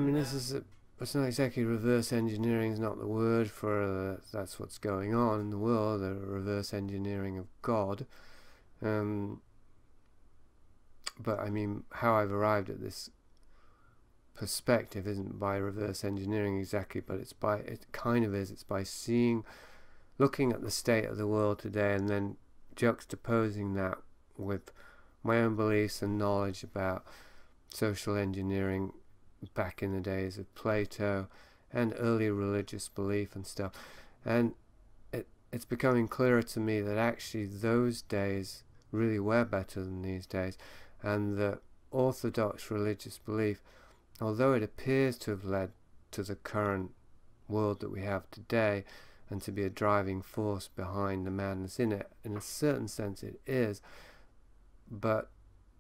mean, it's not exactly reverse engineering. Is not the word for that's what's going on in the world. The reverse engineering of God. But I mean, how I've arrived at this perspective isn't by reverse engineering exactly, but it's by looking at the state of the world today and then juxtaposing that with my own beliefs and knowledge about social engineering back in the days of Plato and early religious belief and stuff. And it's becoming clearer to me that actually those days really were better than these days, and that orthodox religious belief, although it appears to have led to the current world that we have today and to be a driving force behind the madness in it, in a certain sense it is, but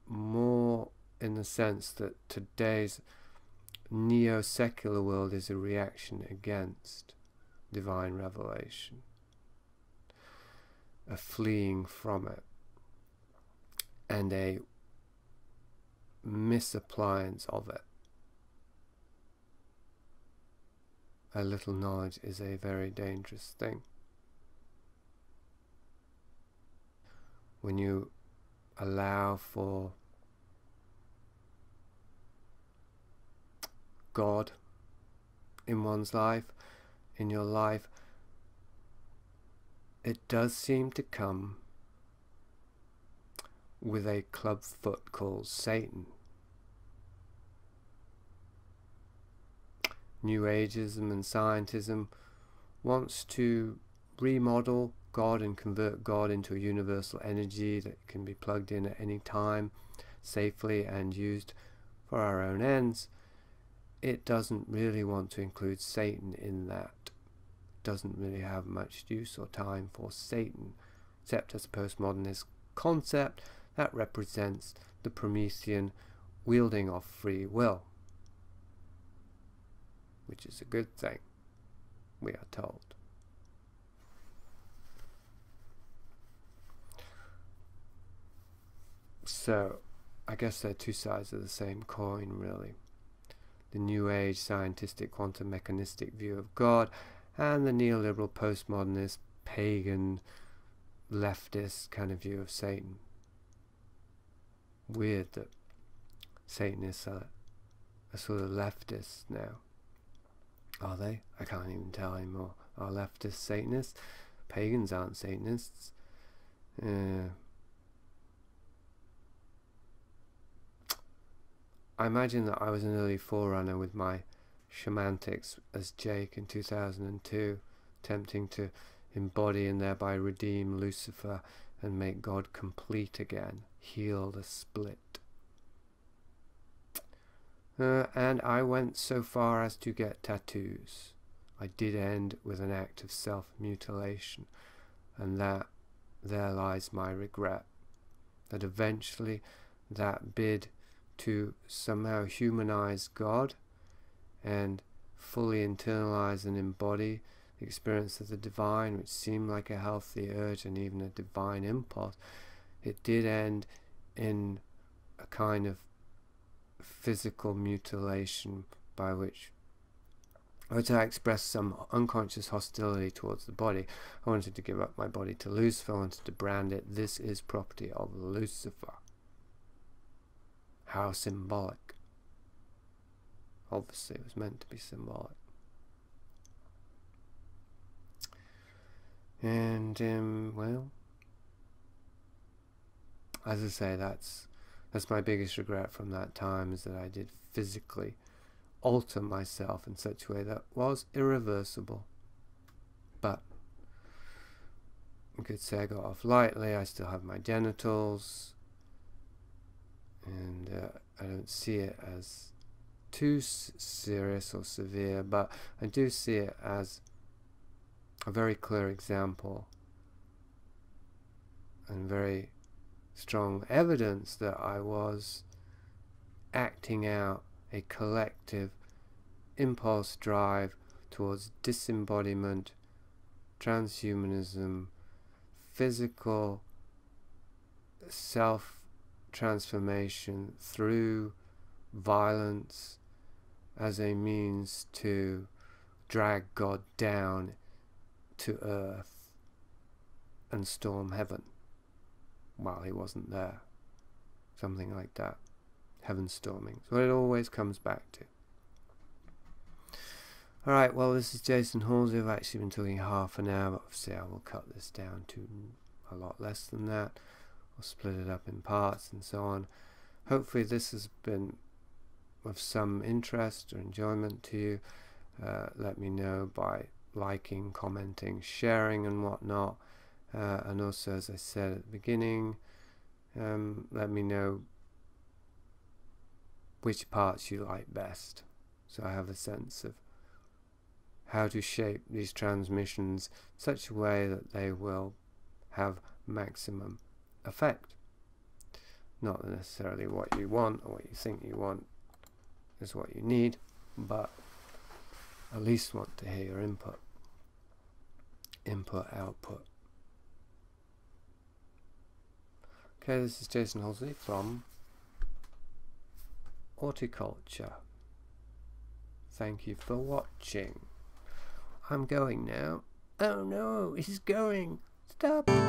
more in the sense that today's neo-secular world is a reaction against divine revelation, a fleeing from it, and a misappliance of it. A little knowledge is a very dangerous thing. When you allow for God in one's life, in your life, it does seem to come with a club foot called Satan. New Agism and Scientism wants to remodel God and convert God into a universal energy that can be plugged in at any time safely and used for our own ends. It doesn't really want to include Satan in that. Doesn't really have much use or time for Satan, except as a postmodernist concept that represents the Promethean wielding of free will, which is a good thing, we are told. So, I guess they're two sides of the same coin, really. The New Age scientific quantum mechanistic view of God, and the neoliberal postmodernist pagan leftist kind of view of Satan. Weird that Satanists are sort of leftists now. Are they? I can't even tell anymore. Are leftists Satanists? Pagans aren't Satanists. I imagine that I was an early forerunner with my shamantics as Jake in 2002, attempting to embody and thereby redeem Lucifer and make God complete again, heal the split. And I went so far as to get tattoos. I did end with an act of self-mutilation, and there lies my regret, that eventually that bid to somehow humanize God and fully internalize and embody the experience of the divine, which seemed like a healthy urge and even a divine impulse, it did end in a kind of physical mutilation by which I expressed some unconscious hostility towards the body. I wanted to give up my body to Lucifer. I wanted to brand it, this is property of Lucifer. How symbolic. Obviously it was meant to be symbolic. And well, as I say, that's my biggest regret from that time, is that I did physically alter myself in such a way that was irreversible. But I could say I got off lightly. I still have my genitals, and I don't see it as too serious or severe, but I do see it as a very clear example and very strong evidence that I was acting out a collective impulse drive towards disembodiment, transhumanism, physical self-transformation through violence as a means to drag God down to earth and storm heaven while he wasn't there. Something like that. Heaven storming. So it always comes back to. Alright, well, this is Jasun Horsley. I've actually been talking half an hour, but obviously I will cut this down to a lot less than that. I'll split it up in parts and so on. Hopefully this has been of some interest or enjoyment to you. Let me know by liking, commenting, sharing and whatnot. And also, as I said at the beginning, let me know which parts you like best, so I have a sense of how to shape these transmissions in such a way that they will have maximum effect. Not necessarily what you want or what you think you want is what you need, but at least want to hear your input. Input, output. Okay, this is Jasun Horsley from Horticulture. Thank you for watching. I'm going now. Oh no, he's going. Stop. Now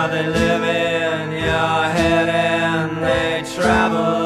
they live in your head and they travel